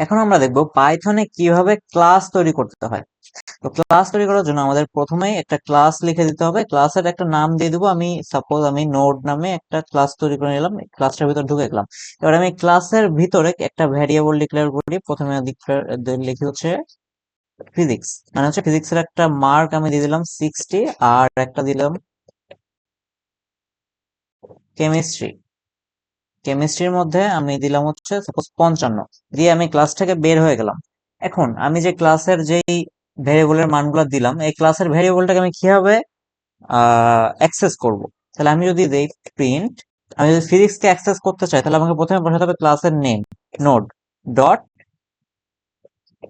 এখন আমরা দেখব পাইথনে কিভাবে ক্লাস তৈরি করতে হয়। তো ক্লাস তৈরি করার জন্য আমাদের প্রথমেই একটা ক্লাস লিখে দিতে হবে। ক্লাসের একটা নাম দিয়ে দেবো। সাপোজ আমি নোড নামে একটা ক্লাস তৈরি করে নিলাম, ক্লাসটার ভিতর ঢুকে গেলাম। এবার আমি ক্লাসের ভিতরে একটা ভ্যারিয়েবল ডিক্লেয়ার করি। প্রথমে লিখি হচ্ছে ফিজিক্স, মানে হচ্ছে ফিজিক্সের একটা মার্ক আমি দিয়ে দিলাম 60, আর একটা দিলাম কেমিস্ট্রি। কেমিস্ট্রির মধ্যে আমি দিলাম হচ্ছে সাপোজ 55, দিয়ে আমি ক্লাস থেকে বের হয়ে গেলাম। এখন আমি যে ক্লাসের যেই ভ্যারিয়েবলের মানগুলো দিলাম, এই ক্লাসের ভ্যারিয়েবলটাকে আমি কিভাবে অ্যাক্সেস করব? তাহলে আমি যদি দেই প্রিন্ট, আমি যদি ফিজিক্সকে অ্যাক্সেস করতে চাই তাহলে আমাকে প্রথমে বসাতে হবে ক্লাসের name node dot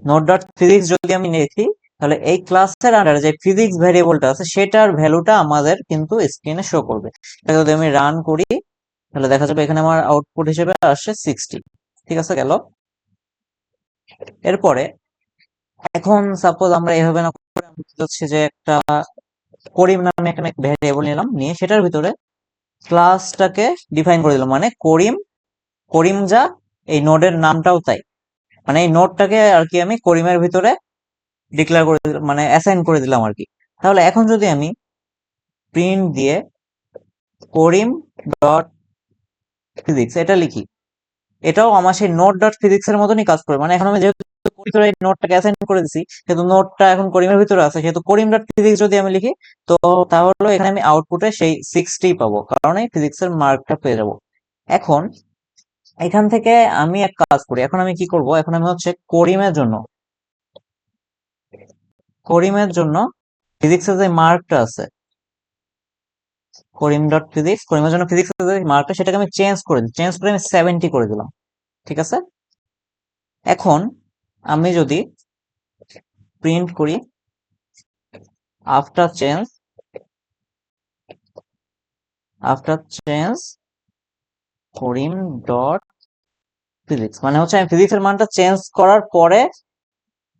node dot physics. যদি আমি লিখি তাহলে এই ক্লাসের আন্ডারে যে ফিজিক্স ভ্যারিয়েবলটা আছে সেটার ভ্যালুটা আমাদের কিন্তু স্ক্রিনে শো করবে। এটা যদি আমি রান করি তাহলে দেখা যাবে এখানে আমার আউটপুট হিসেবে আসছে 60। ঠিক আছে, গেল। এরপরে এখন সাপোজ আমরা এভাবে না করে আমি হচ্ছে যে একটা করিম নামে একটা ভ্যারিয়েবল নিলাম, নিয়ে সেটার ভিতরে ক্লাসটাকে ডিফাইন করে দিলাম, মানে করিম। করিম যা, এই নোডের নামটাও তাই, মানে এই নোডটাকে আর কি আমি করিমের ভিতরে ডিক্লেয়ার করে দিলাম, মানে অ্যাসাইন করে দিলাম আর কি। তাহলে এখন যদি আমি প্রিন্ট দিয়ে করিম ডট ফিজিক্স এটা লিখি, এটাও আমার সেই নোট ডট ফিজিক্স এর মতনই কাজ করে। মানে এখন আমি যেহেতু ভিতরে নোটটাকে অ্যাসাইন করে দিছি, যেহেতু নোটটা এখন করিমের ভিতরে আছে, সেহেতু করিম ডট ফিজিক্স যদি আমি লিখি, তো তাহলে এখানে আমি আউটপুটে সেই 60 পাবো, কারণ এই ফিজিক্স এর মার্কটা পেয়ে যাবো। এখন এখান থেকে আমি এক কাজ করি, এখন আমি কি করব, এখন আমি হচ্ছে করিমের জন্য ফিজিক্সের যে মার্কটা আছে, করিম ডট ফিজিক্স, করিমের জন্য ফিজিক্সের যে মার্কটা সেটাকে আমি চেঞ্জ করে আমি 70 করে দিলাম। ঠিক আছে। এখন আমি যদি প্রিন্ট করি আফটার চেঞ্জ করিম ডট ফিজিক্স, মানে হচ্ছে আমি ফিজিক্সের মানটা চেঞ্জ করার পরে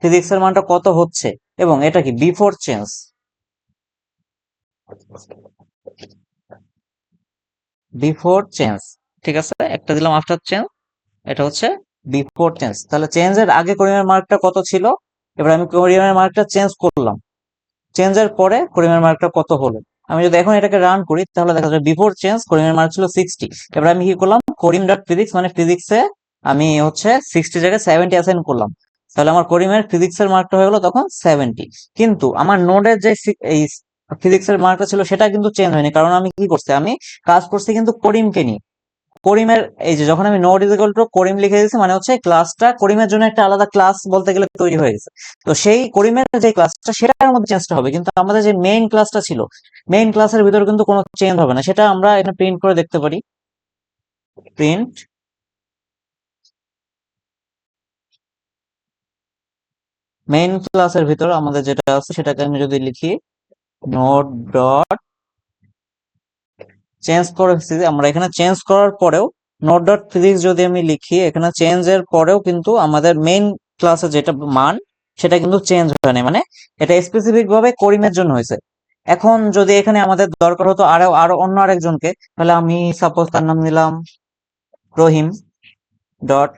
ফিজিক্সের মানটা কত হচ্ছে, এবং এটা কি বিফোর চেঞ্জ। ঠিক আছে, একটা দিলাম আফটার চেঞ্জ, এটা হচ্ছে বিফোর চেঞ্জ। তাহলে চেঞ্জের আগে করিমের মার্কটা কত ছিল, এবার আমি করিমের মার্কটা চেঞ্জ করলাম, চেঞ্জের পরে করিমের মার্কটা কত হলো। আমি যদি এখন এটাকে রান করি তাহলে দেখা যাবে বিফোর চেঞ্জ করিমের মার্ক ছিল 60। এবার আমি কি করলাম, করিম ডট ফিজিক্স মানে ফিজিক্সে আমি হচ্ছে 60 জায়গায় 70 অ্যাসাইন করলাম। তাহলে আমার করিমের ফিজিক্সের মার্কটা হয়ে গেলো তখন 70। কিন্তু আমার নোডের যে এই ফিজিক্সের মার্কটা ছিল সেটা কিন্তু চেঞ্জ হয়নি, কারণ আমি কি করছি, আমি কাজ করছি কিন্তু করিমকে নিয়ে। করিমের এই যে যখন আমি নোড ইজ ইকুয়াল টু করিম লিখে দিয়েছি, মানে হচ্ছে ক্লাসটা করিমের জন্য একটা আলাদা ক্লাস বলতে গেলে তৈরি হয়ে গেছে। তো সেই করিমের যে ক্লাসটা সেটার মধ্যে চেঞ্জটা হবে, কিন্তু আমাদের যে মেইন ক্লাসটা ছিল, মেইন ক্লাসের ভিতরে কিন্তু কোনো চেঞ্জ হবে না। সেটা আমরা এখানে প্রিন্ট করে দেখতে পারি। প্রিন্ট মেইন ক্লাসের ভিতরে আমাদের যেটা আছে সেটাকে আমি যদি লিখি নোড ডট চেঞ্জ করে ফেলছি, আমরা এখানে চেঞ্জ করার পরেও নোট ডট ফিজিক্স যদি আমি লিখি, এখানে চেঞ্জের পরেও কিন্তু আমাদের মেইন ক্লাসে যেটা মান সেটা কিন্তু চেঞ্জ হয় না, মানে এটা স্পেসিফিক ভাবে করিমের জন্য হয়েছে। এখন যদি এখানে আমাদের দরকার হতো আরো আরো অন্য আরেকজনকে, তাহলে আমি সাপোজ তার নাম নিলাম Rahim dot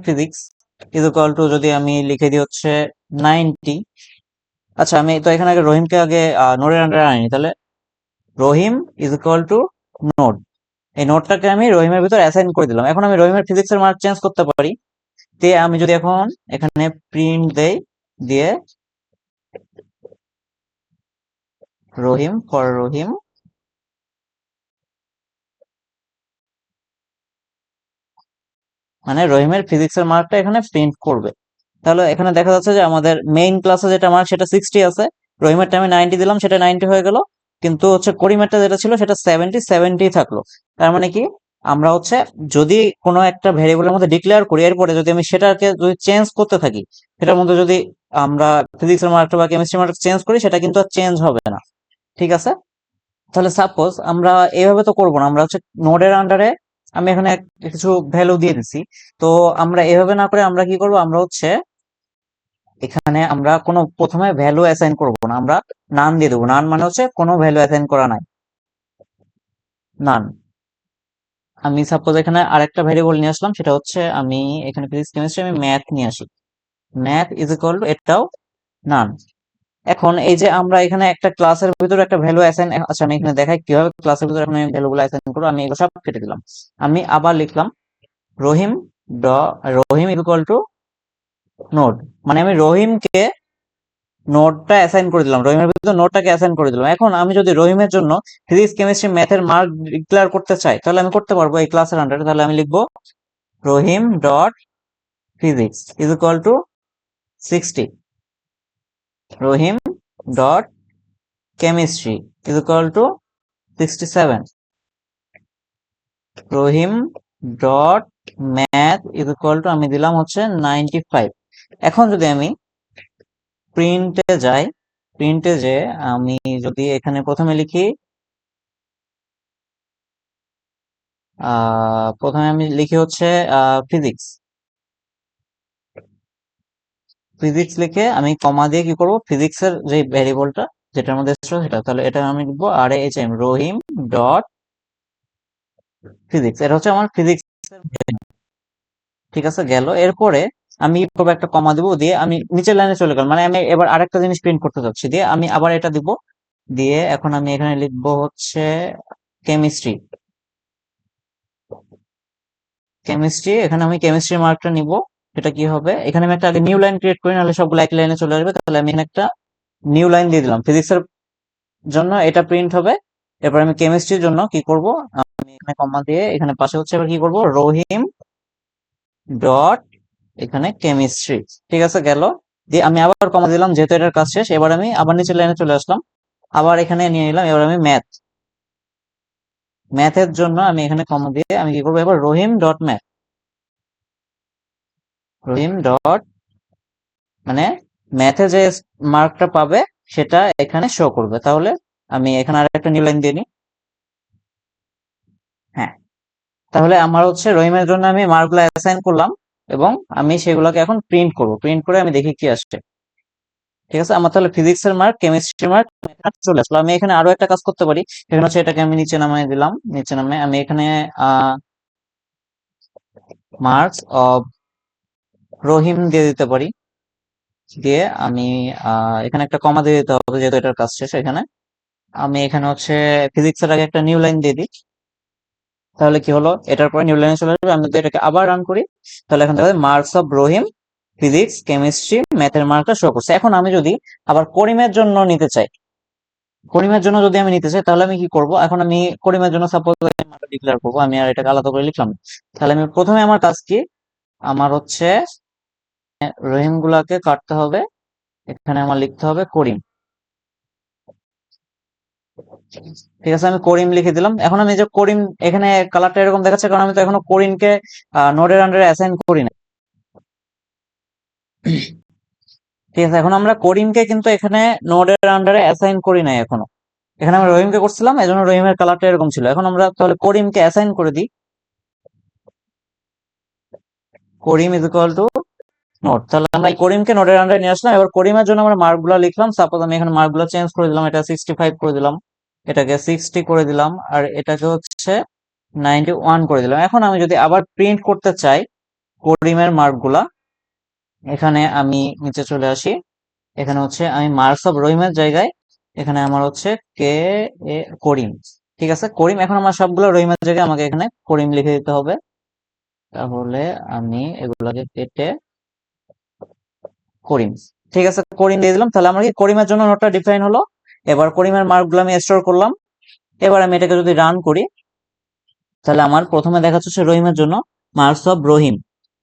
physics is equal to, যদি আমি লিখে দিই হচ্ছে 90। আচ্ছা, আমি তো এখানে আগে রহিমকে আগে নোডের আন্ডারে আনিনি, তাহলে রহিম ইজ ইকুয়াল টু নোড, এই নোটটাকে আমি রহিমের ভিতর অ্যাসাইন করে দিলাম। এখন আমি রহিমের ফিজিক্সের মার্ক চেঞ্জ করতে পারি। তে আমি যদি এখন এখানে প্রিন্ট দেই, দিয়ে রহিম ফর রহিম, মানে রহিমের ফিজিক্সের মার্কটা এখানে প্রিন্ট করবে। তাহলে এখানে দেখা যাচ্ছে যে আমাদের মেইন ক্লাসে যেটা মার্ক সেটা 60 আছে, রহিমেরটা আমি 90 দিলাম, সেটা 90 হয়ে গেল। কিন্তু হচ্ছে করিমেরটা যেটা ছিল সেটা 70 থাকলো। তার মানে কি, আমরা হচ্ছে যদি কোনো একটা ভেরিয়েবলের মধ্যে ডিক্লেয়ার করি, এরপরে যদি আমি সেটাকে যদি চেঞ্জ করতে থাকি, সেটার মধ্যে যদি আমরা ফিজিক্সের মার্কটা বা কেমিস্ট্রি মার্কটা চেঞ্জ করি, সেটা কিন্তু আর চেঞ্জ হবে না। ঠিক আছে। তাহলে সাপোজ আমরা এইভাবে তো করবো না, আমরা হচ্ছে নোডের আন্ডারে আমি এখানে কিছু ভ্যালু দিয়ে দিচ্ছি। তো আমরা এভাবে না করে আমরা কি করব, আমরা হচ্ছে এখানে আমরা কোনো প্রথমে ভ্যালু অ্যাসাইন করব না, আমরা নান দিয়ে দেবো। নান মানে হচ্ছে কোনো ভ্যালু অ্যাসাইন করা নাই, নান। আমি সাপোজ এখানে আরেকটা ভেরিয়েবল নিয়ে আসলাম, সেটা হচ্ছে আমি এখানে ফিজিক্স কেমিস্ট্রি আমি ম্যাথ নিয়ে আসি, ম্যাথ ইজ ইকুয়াল টু এটাও নান। এখন এই যে আমরা এখানে একটা ক্লাসের ভিতরে একটা ভ্যালু অ্যাসাইন, আচ্ছা আমি এখানে দেখাই কিভাবে ক্লাসের ভিতরে এখন ভ্যালুগুলো অ্যাসাইন করবো। আমি এগুলো সব কেটে দিলাম, আমি আবার লিখলাম রহিম রহিম ইকুয়াল টু নোড, মানে আমি রহিমকে নোটটা অ্যাসাইন করে দিলাম, রহিমের ভিতরে নোটটাকে অ্যাসাইন করে দিলাম। এখন আমি যদি রহিমের জন্য ফিজিক্স কেমিস্ট্রি ম্যাথের মার্ক ডিক্লেয়ার করতে চাই, তাহলে আমি করতে পারবো এই ক্লাসের আন্ডারে। তাহলে আমি লিখবো Rahim dot physics is equal to 60, Rahim dot chemistry is equal to 67, Rahim dot math is equal to আমি দিলাম হচ্ছে 95। এখন যদি আমি প্রিন্টে যাই, প্রিন্টে যে আমি যদি এখানে প্রথমে লিখি প্রথমে আমি লিখি হচ্ছে ফিজিক্স, ফিজিক্স লিখে আমি কমা দিয়ে কি করব, ফিজিক্সের যে ভ্যারিয়েবলটা যেটার মধ্যে ছিল সেটা, তাহলে এটা আমি লিখবো আর এইচ এম রহিম ডট ফিজিক্স, এটা হচ্ছে আমার ফিজিক্স। ঠিক আছে, গেল। এরপরে আমি কি করবো, একটা কমা দিব, দিয়ে আমি নিচের লাইনে চলে গেলাম, মানে আমি এবার আরেকটা জিনিস প্রিন্ট করতে যাচ্ছি, দিয়ে আমি আবার এটা দিব, দিয়ে এখন আমি এখানে লিখবো হচ্ছে কেমিস্ট্রি, কেমিস্ট্রি এখানে আমি কেমিস্ট্রি মার্কটা নিব। এটা কি হবে, এখানে আমি একটা আগে নিউ লাইন ক্রিয়েট করি, নাহলে সবগুলো এক লাইনে চলে আসবে। তাহলে আমি এখানে একটা নিউ লাইন দিয়ে দিলাম, ফিজিক্সের জন্য এটা প্রিন্ট হবে। এরপর আমি কেমিস্ট্রির জন্য কি করব, আমি এখানে কমা দিয়ে এখানে পাশে হচ্ছে এবার কি করব, রহিম ডট এখানে কেমিস্ট্রি। ঠিক আছে, গেল। দিয়ে আমি আবার কমা দিলাম, যেহেতু এটার কাজ শেষ। এবার আমি আবার নিচের লাইনে চলে আসলাম, আবার এখানে নিয়ে নিলাম। এবার আমি ম্যাথ, ম্যাথের জন্য আমি এখানে কমা দিয়ে আমি কি করবো, এবার রহিম ডট ম্যাথ, রহিম ডট মানে ম্যাথে যে মার্কটা পাবে সেটা এখানে শো করবে। তাহলে আমি এখানে আর একটা নিউ লাইন দিয়ে নিই। হ্যাঁ, তাহলে আমার হচ্ছে রহিমের জন্য আমি মার্কগুলো অ্যাসাইন করলাম, এবং আমি সেগুলোকে এখন প্রিন্ট করব, প্রিন্ট করে আমি দেখি কি আসছে। ঠিক আছে, আমার তাহলে ফিজিক্সের মার্ক, কেমিস্ট্রি মার্ক চলে আসলো। আমি এখানে আরো একটা কাজ করতে পারি, এখানে হচ্ছে এটাকে আমি নিচে নামিয়ে দিলাম, নিচে নামে আমি এখানে মার্কস অফ রহিম দিয়ে দিতে পারি, দিয়ে আমি এখানে একটা কমা দিয়ে দিতে হবে, যেহেতু এটার কাজ শেষ। এখানে আমি এখানে হচ্ছে ফিজিক্সের আগে একটা নিউ লাইন দিয়ে দিই, তাহলে কি হলো, এটার পরে নিউ লাইনে চলে আসবে। আমি যদি এটাকে আবার রান করি, তাহলে এখন দেখা যায় marks of Rahim physics chemistry ম্যাথের মার্কটা শো করছে। এখন আমি যদি আবার করিমের জন্য নিতে চাই, করিমের জন্য যদি আমি নিতে চাই, তাহলে আমি কি করব, এখন আমি করিমের জন্য সাপোজ মার্কটা ডিক্লেয়ার করবো, আমি আর এটাকে আলাদা করে লিখলাম না। তাহলে আমি প্রথমে আমার কাজ কি, আমার হচ্ছে রহিম গুলাকে কাটতে হবে, এখানে আমার লিখতে হবে করিম। ঠিক আছে, আমি করিম লিখে দিলাম। এখন আমি যে করিম, এখানে কালারটা এরকম দেখাচ্ছে কারণ আমি তো এখনো করিমকে নোডের আন্ডারে অ্যাসাইন করি না। ঠিক আছে, এখন আমরা করিমকে কিন্তু এখানে নোডের আন্ডারে অ্যাসাইন করি নাই এখনো, এখানে আমরা রহিমকে করছিলাম, এজন্য রহিমের কালারটা এরকম ছিল। এখন আমরা তাহলে করিমকে অ্যাসাইন করে দিই, করিম ইজ ইকুয়াল টু নোড। তাহলে আমরা এই করিমকে নোডের আন্ডারে নিয়ে আসলাম। এবার করিমের জন্য আমরা মার্কগুলো লিখলাম, সাপোজ আমি এখানে মার্কগুলো চেঞ্জ করে দিলাম, এটা 65 করে দিলাম, এটাকে 60 করে দিলাম, আর এটাকে হচ্ছে 91 করে দিলাম। এখন আমি যদি আবার প্রিন্ট করতে চাই করিমের মার্কগুলা, এখানে আমি নিচে চলে আসি, এখানে হচ্ছে আমি মার্কস অফ রহিমের জায়গায় এখানে আমার হচ্ছে কে এ করিম। ঠিক আছে, করিম, এখন আমার সবগুলো রহিমের জায়গায় আমাকে এখানে করিম লিখে দিতে হবে। তাহলে আমি এগুলাকে কেটে করিম, ঠিক আছে করিম দিয়ে দিলাম। তাহলে আমার কি করিমের জন্য নোটটা ডিফাইন হলো। এবার করিমের মার্কগুলো আমি স্টোর করলাম। এবার আমি এটাকে যদি রান করি, তাহলে আমার প্রথমে দেখাচ্ছে রহিমের জন্য marks of Rahim,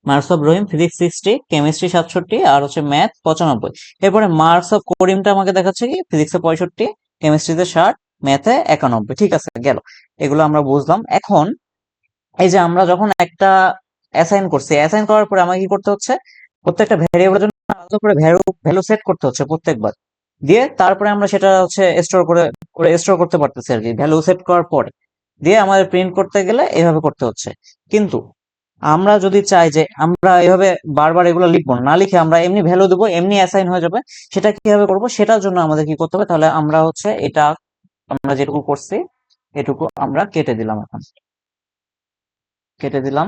marks of Rahim physics 60, chemistry 67, আর হচ্ছে ম্যাথ 95। এরপরে মার্কস অফ করিমটা আমাকে দেখাচ্ছে কি ফিজিক্সে 65, কেমিস্ট্রিতে 60, ম্যাথে 91। ঠিক আছে, গেল। এগুলো আমরা বুঝলাম। এখন এই যে আমরা যখন একটা অ্যাসাইন করছি, অ্যাসাইন করার পরে আমাকে কি করতে হচ্ছে, প্রত্যেকটা ভ্যারিয়েবলের জন্য আলাদা করে ভ্যালু সেট করতে হচ্ছে প্রত্যেকবার, দিয়ে তারপরে আমরা সেটা হচ্ছে স্টোর করে স্টোর করতে পারতেছি আর কি, ভ্যালু সেট করার পরে। দিয়ে আমাদের প্রিন্ট করতে গেলে এভাবে করতে হচ্ছে। কিন্তু আমরা যদি চাই যে আমরা এভাবে বারবার এগুলো লিখবো না, লিখে আমরা এমনি ভ্যালু দেবো, এমনি অ্যাসাইন হয়ে যাবে, সেটা কিভাবে করবো, সেটার জন্য আমাদের কি করতে হবে, তাহলে আমরা হচ্ছে এটা আমরা যেটুকু করছি এটুকু আমরা কেটে দিলাম এখন। কেটে দিলাম।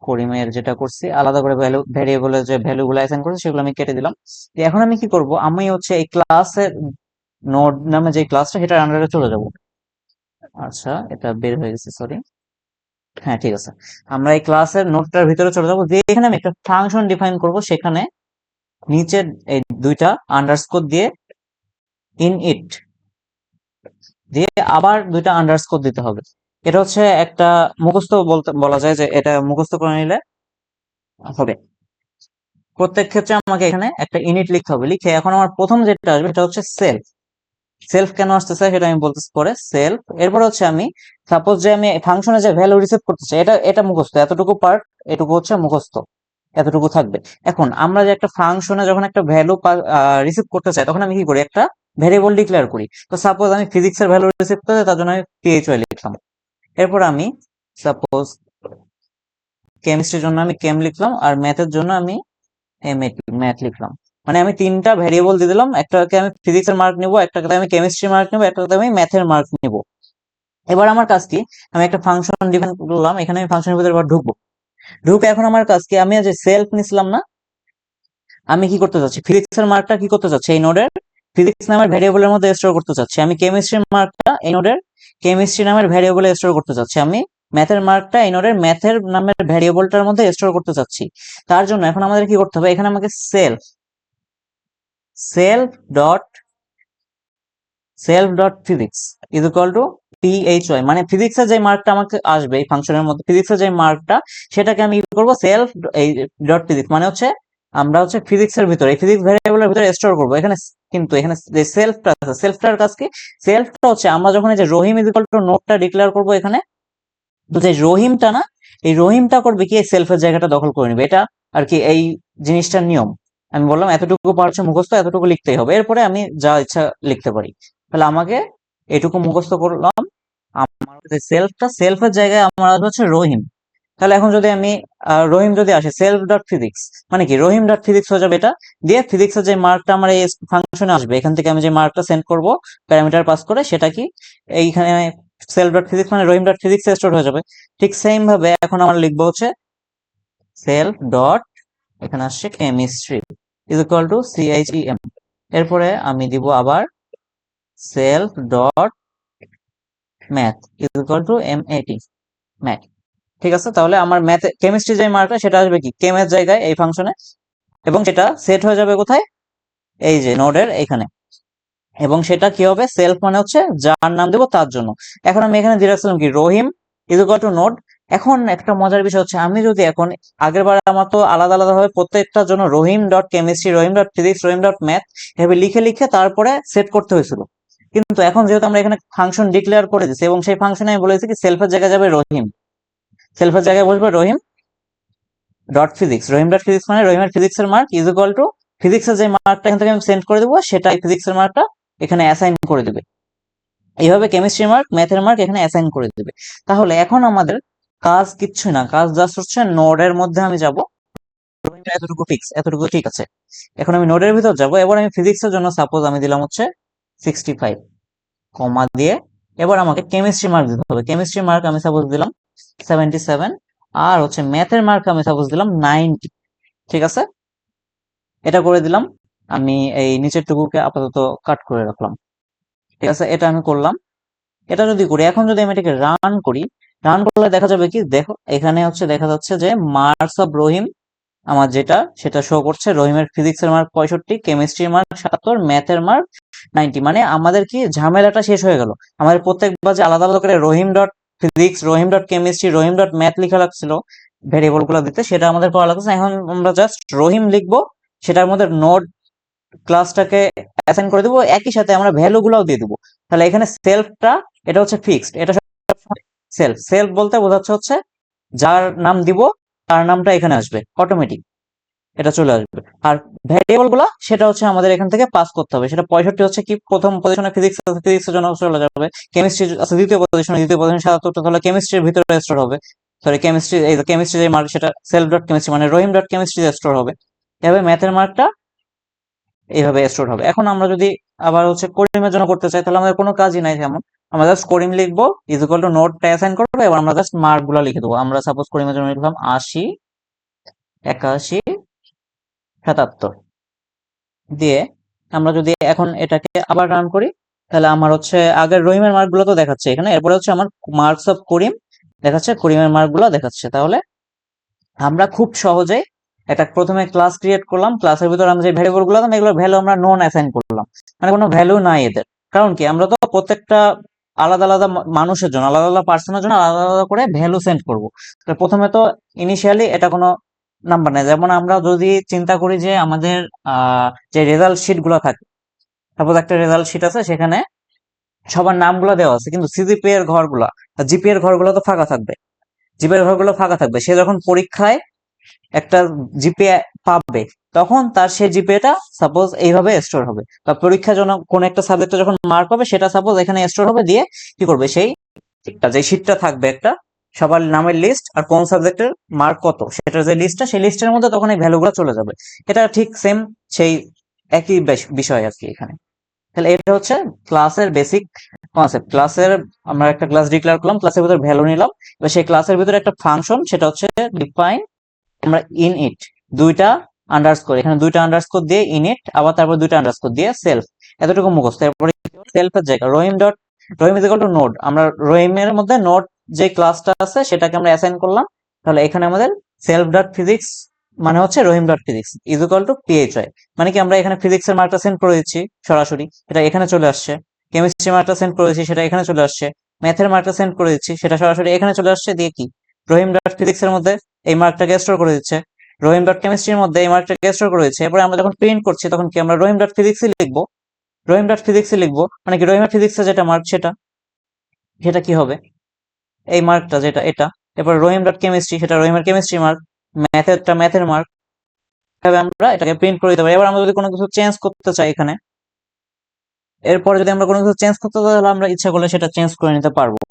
করিমের যেটা করছি আলাদা করে ভ্যালু ভ্যারিয়েবলের যে ভ্যালুগুলো অ্যাসাইন করছি সেগুলো আমি কেটে দিলাম। তো এখন আমি কি করব, আমি হচ্ছে এই ক্লাসের নোড নামে যে ক্লাসটা সেটার আন্ডারে চলে যাব। আচ্ছা, এটা বের হয়ে গেছে, সরি। হ্যাঁ, ঠিক আছে। আমরা এই ক্লাসের নোডটার ভিতরে চলে যাবো, দিয়ে এখানে আমি একটা ফাংশন ডিফাইন করব, সেখানে নিচে এই দুইটা আন্ডারস্কোর দিয়ে ইন ইট দিয়ে আবার দুইটা আন্ডারস্কোর দিতে হবে। এটা হচ্ছে একটা মুখস্থ বলতে বলা যায়, যে এটা মুখস্থ করে নিলে হবে। প্রত্যেক ক্ষেত্রে আমাকে এখানে একটা ইনিট লিখতে হবে। লিখে এখন আমার প্রথম যেটা আসবে সেটা হচ্ছে সেলফ। সেলফ কেন আসতেছে সেটা আমি বলতেছি পরে। সেলফ, এরপর হচ্ছে আমি সাপোজ যে আমি ফাংশনে যে ভ্যালু রিসিভ করতে চাই, এটা এটা মুখস্থ, এতটুকু পার্ট এটুকু হচ্ছে মুখস্থ, এতটুকু থাকবে। এখন আমরা যে একটা ফাংশনে যখন একটা ভ্যালু রিসিভ করতে চাই, তখন আমি কি করি, একটা ভ্যারিয়েবল ডিক্লেয়ার করি। তো সাপোজ আমি ফিজিক্স এর ভ্যালু রিসিভ করতে চাই, তার জন্য আমি পিএইচওয়াই লিখলাম। এরপর আমি সাপোজ কেমিস্ট্রির জন্য আমি কেম লিখলাম, আর ম্যাথের জন্য আমি ম্যাথ লিখলাম। মানে আমি তিনটা ভ্যারিয়েবল দিয়ে দিলাম, একটাকে আমি ফিজিক্স এর মার্ক নিব, একটাকে আমি কেমিস্ট্রি মার্ক নিব, একটাকে আমি ম্যাথের মার্ক নিব। এবার আমার কাজ কি, আমি একটা ফাংশন ডিফাইন করলাম, এখানে আমি ফাংশনের ভিতরে এবার ঢুকবো। ঢুকে এখন আমার কাজ কি, আমি যে সেলফ নিছিলাম না, আমি কি করতে চাচ্ছি, ফিজিক্স এর মার্কটা কি করতে চাচ্ছি, এই নোডের ফিজিক্স নামের ভ্যারিয়েবলের মধ্যে স্টোর করতে চাচ্ছি। আমি কেমিস্ট্রির মার্কটা এই নোডের কেমিস্ট্রি নামের ভ্যারিয়েবলে স্টোর করতে চাচ্ছি। আমি ম্যাথের মার্কটা এই নোডের ম্যাথের নামের ভ্যারিয়েবলটার মধ্যে স্টোর করতে চাচ্ছি। তার জন্য এখন আমাদের কি করতে হবে, এখানে আমাকে self self dot self dot physics is equal to PHY, মানে ফিজিক্সের যে মার্কটা আমাকে আসবে এই ফাংশনের মধ্যে, ফিজিক্সের যে মার্কটা সেটাকে আমি কি করবো, সেলফ এই ডট ফিজিক্স, মানে হচ্ছে আমরা হচ্ছে ফিজিক্সের ভিতরে এই ফিজিক্স ভ্যারিয়েবলের ভিতরে স্টোর করবো এখানে। কিন্তু এখানে যে সেলফটা আছে, সেলফটার কাজ কি, সেলফটা হচ্ছে আমরা যখন এই যে রহিম ইজ ইকুয়াল টু নোটটা ডিক্লেয়ার করবো এখানে, তো যে রহিমটা না, এই রহিমটা করবে কি, এই সেলফের জায়গাটা দখল করে নিবে। এটা আর কি এই জিনিসটার নিয়ম। আমি বললাম এতটুকু পারছে মুখস্থ, এতটুকু লিখতেই হবে, এরপরে আমি যা ইচ্ছা লিখতে পারি। তাহলে আমাকে এটুকু মুখস্থ করলাম। আমার যে সেলফটা, সেলফের জায়গায় আমার আসবে হচ্ছে রহিম। তাহলে এখন যদি আমি রহিম যদি আসে, সেলফ ডট ফিজিক্স মানে কি, রহিম ডট ফিজিক্স হয়ে যাবে এটা। দিয়ে ফিজিক্সের যে মার্কটা আমার এই ফাংশনে আসবে, এখান থেকে আমি যে মার্কটা সেন্ড করব প্যারামিটার পাস করে, সেটা কি এইখানে সেলফ ডট ফিজিক্স মানে রহিম ডট ফিজিক্স স্টোর হয়ে যাবে। ঠিক সেম ভাবে এখন আমরা লিখবো হচ্ছে সেলফ ডট, এখানে আসছে কেমিস্ট্রি ইজ ইকুয়াল টু সিএইচইএম। এরপরে আমি দিব আবার self dot math is equal two MAT, math. ঠিক আছে, তাহলে আমার ম্যাথ কেমিস্ট্রি যে মার্কটা সেটা আসবে কি, কেমের জায়গায় এই ফাংশনে, এবং সেটা সেট হয়ে যাবে কোথায়, এই যে নোডের এখানে। এবং সেটা কি হবে, সেলফ মানে হচ্ছে যার নাম দেবো তার জন্য। এখন আমি এখানে দিয়ে রাখছিলাম কি, রহিম ইজ ইকুয়াল টু নোড। এখন একটা মজার বিষয় হচ্ছে, আমি যদি এখন আগের বার আমার তো আলাদা আলাদা ভাবে প্রত্যেকটার জন্য রহিম ডট কেমিস্ট্রি, রহিম ডট ফিজিক্স, রহিম ডট ম্যাথ এভাবে লিখে লিখে তারপরে সেট করতে হয়েছিল। কিন্তু এখন যেহেতু আমরা এখানে ফাংশন ডিক্লেয়ার করে দিচ্ছি, এবং সেই ফাংশনে আমি বলেছি কি সেলফের জায়গায় যাবে রহিম, সেলফের জায়গায় বসবে রহিম ডট ফিজিক্স, রহিম ডট ফিজিক্স মানে রহিমের ফিজিক্স এর মার্ক ইজ ইকুয়াল টু ফিজিক্সের যে মার্কটা এখান থেকে আমি সেন্ড করে দেবো, সেটাই ফিজিক্স এর মার্কটা এখানে অ্যাসাইন করে দেবে। এইভাবে কেমিস্ট্রি মার্ক, ম্যাথের মার্ক এখানে অ্যাসাইন করে দেবে। তাহলে এখন আমাদের কাজ কিচ্ছু না, কাজ জাস্ট হচ্ছে নোডের মধ্যে আমি যাব, এতটুকু ফিক্স, এতটুকু ঠিক আছে। এখন আমি নোডের ভিতর যাব, এবার আমি ফিজিক্সের জন্য সাপোজ আমি দিলাম হচ্ছে 65, কমা দিয়ে এবার আমাকে কেমিস্ট্রি মার্ক দিতে হবে। কেমিস্ট্রি মার্ক আমি সাপোজ দিলাম 77, আর হচ্ছে ম্যাথের মার্ক আমি সাপোজ দিলাম 90। ঠিক আছে, এটা করে দিলাম। আমি এই নিচের টুকুকে আপাতত কাট করে রাখলাম। ঠিক আছে, এটা আমি করলাম। এটা যদি করি, এখন যদি আমি এটাকে রান করি, রান করলে দেখা যাবে কি, দেখো এখানে হচ্ছে দেখা যাচ্ছে যে মার্কস অফ রহিম আমার যেটা সেটা শো করছে। রহিমের ফিজিক্স এর মার্ক 65, কেমিস্ট্রির মার্ক 77, ম্যাথের মার্ক 90। মানে আমাদের কি ঝামেলাটা শেষ হয়ে গেল। আমাদের প্রত্যেকবার যে আলাদা আলাদা করে রহিম ডট ফিজিক্স, রহিম ডট কেমিস্ট্রি, রহিম ডট ম্যাথ লেখা লাগছিল ভেরিয়েবল গুলো দিতে, সেটা আমাদের করা লাগছে না। এখন আমরা জাস্ট রহিম লিখবো, সেটার মধ্যে নোড ক্লাসটাকে অ্যাসাইন করে দেবো, একই সাথে আমরা ভ্যালু গুলাও দিয়ে দেবো। তাহলে এখানে সেলফটা এটা হচ্ছে ফিক্সড, এটা সেলফ, সেলফ বলতে বোঝাচ্ছে হচ্ছে যার নাম দিব তার নামটা এখানে আসবে অটোমেটিক, এটা চলে আসবে। আর ভ্যারিয়েবল গুলা সেটা হচ্ছে আমাদের এখান থেকে পাস করতে হবে। সেটা 65 হচ্ছে কি প্রথম পজিশনে, ফিজিক্স আছে ফিজিক্সের জন্য চলে যাবে। কেমিস্ট্রি আছে দ্বিতীয় পজিশনে, দ্বিতীয় পজিশনে 77, তাহলে কেমিস্ট্রির ভিতরে স্টোর হবে। সরি, কেমিস্ট্রি, এই কেমিস্ট্রি যে মার্ক সেটা সেলফ ডট কেমিস্ট্রি মানে রহিম ডট কেমিস্ট্রি স্টোর হবে। এভাবে ম্যাথের মার্কটা এইভাবে স্টোর হবে। এখন আমরা যদি আবার হচ্ছে করিমের জন্য করতে চাই, তাহলে আমাদের কোনো কাজই নাই তেমন। আমরা জাস্ট করিম লিখবো, ইজ ইকুয়াল টু নোটটা অ্যাসাইন করবো, এবার আমরা জাস্ট মার্ক গুলো লিখে দেবো। আমরা সাপোজ করিমের জন্য লিখলাম 80, 81, 77 দিয়ে আমরা যদি এখন এটাকে আবার রান করি, তাহলে আমার হচ্ছে আগের রহিমের মার্ক গুলো তো দেখাচ্ছে এখানে, এরপরে হচ্ছে আমার মার্কস অফ করিম দেখাচ্ছে, করিমের মার্ক গুলো দেখাচ্ছে। তাহলে আমরা খুব সহজেই একটা প্রথমে ক্লাস ক্রিয়েট করলাম, ক্লাসের ভিতরে আমরা যে ভ্যারিয়েবল গুলো দিলাম এগুলোর ভ্যালু আমরা নন অ্যাসাইন করলাম, মানে কোনো ভ্যালু নাই এদের। কারণ কি, আমরা তো প্রত্যেকটা আলাদা আলাদা মানুষের জন্য, আলাদা আলাদা পার্সনের জন্য আলাদা আলাদা করে ভ্যালু সেন্ড করব। তো প্রথমে তো ইনিশিয়ালি এটা কোনো নাম্বার নেই। যেমন আমরা যদি চিন্তা করি যে আমাদের যে রেজাল্ট শিট গুলো থাকে, সাপোজ একটা রেজাল্ট শিট আছে, সেখানে সবার নামগুলো দেওয়া আছে, কিন্তু সিজিপি এর ঘরগুলা, জিপি এর ঘরগুলো তো ফাঁকা থাকবে। জিপি এর ঘরগুলো ফাঁকা থাকবে, সে যখন পরীক্ষায় একটা জিপিএ পাবে, তখন তার সেই জিপিএটা সাপোজ এইভাবে স্টোর হবে, বা পরীক্ষার জন্য কোন একটা সাবজেক্টে যখন মার্ক পাবে সেটা সাপোজ এখানে স্টোর হবে, দিয়ে কি করবে, সেই যে শিটটা থাকবে একটা সবার নামের লিস্ট আর কোন সাবজেক্টের মার্ক কত সেটার যে লিস্টটা, সেই লিস্টের মধ্যে তখন এই ভ্যালুগুলো চলে যাবে। এটা ঠিক সেম সেই একই বিষয় আর কি এখানে। তাহলে এটা হচ্ছে ক্লাসের বেসিক কনসেপ্ট। ক্লাসের আমরা একটা ক্লাস ডিক্লেয়ার করলাম, ক্লাসের ভিতরে ভ্যালু নিলাম, এবার সেই ক্লাসের ভিতরে একটা ফাংশন, সেটা হচ্ছে ডিফাইন, আমরা ইন ইট দুইটা আন্ডারস্কোর, এখানে দুইটা আন্ডারস্কোর দিয়ে ইন ইট, আবার তারপর দুইটা আন্ডারস্কোর দিয়ে সেলফ, এতটুকু মুখস্থ। তারপরে সেলফের জায়গা রহিম ইজ ইকুয়াল টু নোড, আমরা রহিমের মধ্যে নোড যে ক্লাসটা আছে সেটাকে আমরা অ্যাসাইন করলাম। তাহলে এখানে আমাদের সেলফ ডট ফিজিক্স মানে হচ্ছে Rahim dot physics is equal to PHI, মানে কি আমরা এখানে ফিজিক্সের মার্কটা সেন্ড করে দিচ্ছি সরাসরি, সেটা এখানে চলে আসছে। কেমিস্ট্রি মার্কটা সেন্ড করে দিচ্ছি, সেটা এখানে চলে আসছে। ম্যাথের মার্কটা সেন্ড করে দিচ্ছি, সেটা সরাসরি এখানে চলে আসছে, দিয়ে কি রহিম ডট ফিজিক্স এর মধ্যে এই মার্কটাকে স্টোর করে দিচ্ছে, রহিম ডট কেমিস্ট্রির মধ্যে এই মার্কটাকে স্টোর করে দিচ্ছে। এরপরে আমরা যখন প্রিন্ট করছি তখন কি আমরা রহিম ডট ফিজিক্সই লিখবো, রহিম ডট ফিজিক্সই লিখবো, মানে কি রহিমের ফিজিক্সের যেটা মার্ক সেটা সেটা কি হবে, এই মার্কটা যেটা এটা। এরপর রহিম ডট কেমিস্ট্রি, সেটা রহিমের কেমিস্ট্রি মার্ক, ম্যাথেরটা ম্যাথের মার্ক, এভাবে আমরা এটাকে প্রিন্ট করে দিতে পারি। এবার আমরা যদি কোনো কিছু চেঞ্জ করতে চাই এখানে, এরপরে যদি আমরা কোনো কিছু চেঞ্জ করতে চাই, তাহলে আমরা ইচ্ছা করলে সেটা চেঞ্জ করে নিতে পারবো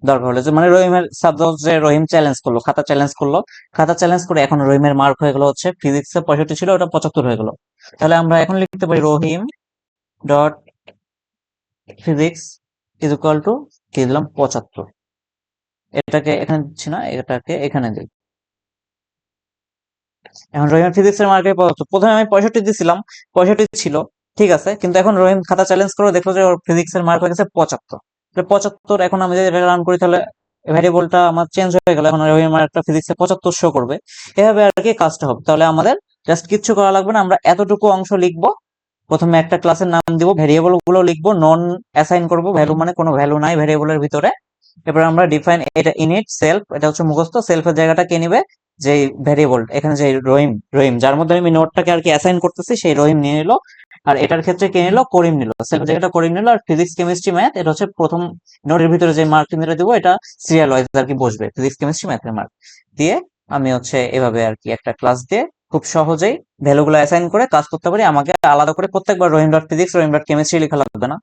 দরকার হলে। যে মানে রহিমের সাপোজ যে রহিম চ্যালেঞ্জ করলো, খাতা চ্যালেঞ্জ করলো, খাতা চ্যালেঞ্জ করে এখন রহিমের মার্ক হয়ে গেল হচ্ছে ফিজিক্সে 65 ছিল, ওটা 75 হয়ে গেল। তাহলে আমরা এখন লিখতে পারি Rahim dot physics is equal to কি দিলাম 75, এটাকে এখানে দিচ্ছি না, এটাকে এখানে দিই। এখন রহিমের ফিজিক্স এর মার্কের প্রথমে আমি 65 দিছিলাম, 65 ছিল ঠিক আছে, কিন্তু এখন রহিম খাতা চ্যালেঞ্জ করে দেখলো যে ওর ফিজিক্স এর মার্ক হয়ে গেছে 75। 75 এখন আমি যদি রান করি, তাহলে ভ্যারিয়েবলটা আমার চেঞ্জ হয়ে গেল, এখন রহিমের মার্কটা ফিজিক্সে 75 শো করবে। এভাবে আর কি কাজটা হবে। তাহলে আমাদের জাস্ট কিচ্ছু করা লাগবে না, আমরা এতটুকু অংশ লিখবো। প্রথমে একটা ক্লাসের নাম দিব, ভ্যারিয়েবল গুলো লিখবো, নন অ্যাসাইন করব, ভ্যালু মানে কোনো ভ্যালু নাই ভ্যারিয়েবলের ভিতরে। এবার আমরা ডিফাইন, এটা ইনিট সেলফ, এটা হচ্ছে মুখস্থ, সেলফের জায়গাটা কে নিবে, যে ভ্যারিয়েবল এখানে যে রহিম, রহিম যার মধ্যে আমি নোটটাকে আর কি অ্যাসাইন করতেছি, সেই রহিম নিয়ে নিল। আর এটার ক্ষেত্রে কে নিল, করিম নিল, সেলফ জায়গাটা করিম নিল। আর ফিজিক্স কেমিস্ট্রি ম্যাথ, এটা হচ্ছে প্রথম নোটের ভিতরে যে মার্ক নিতে দিব, এটা সিরিয়াল ওয়াইজ আর কি বসবে, ফিজিক্স কেমিস্ট্রি ম্যাথের মার্ক দিয়ে আমি হচ্ছে এভাবে আর কি একটা ক্লাস দিয়ে খুব সহজেই ভ্যালুগুলো অ্যাসাইন করে কাজ করতে পারি। আমাকে আলাদা করে প্রত্যেকবার রহিম ডট ফিজিক্স, রহিম ডট কেমিস্ট্রি লেখা লাগবে না।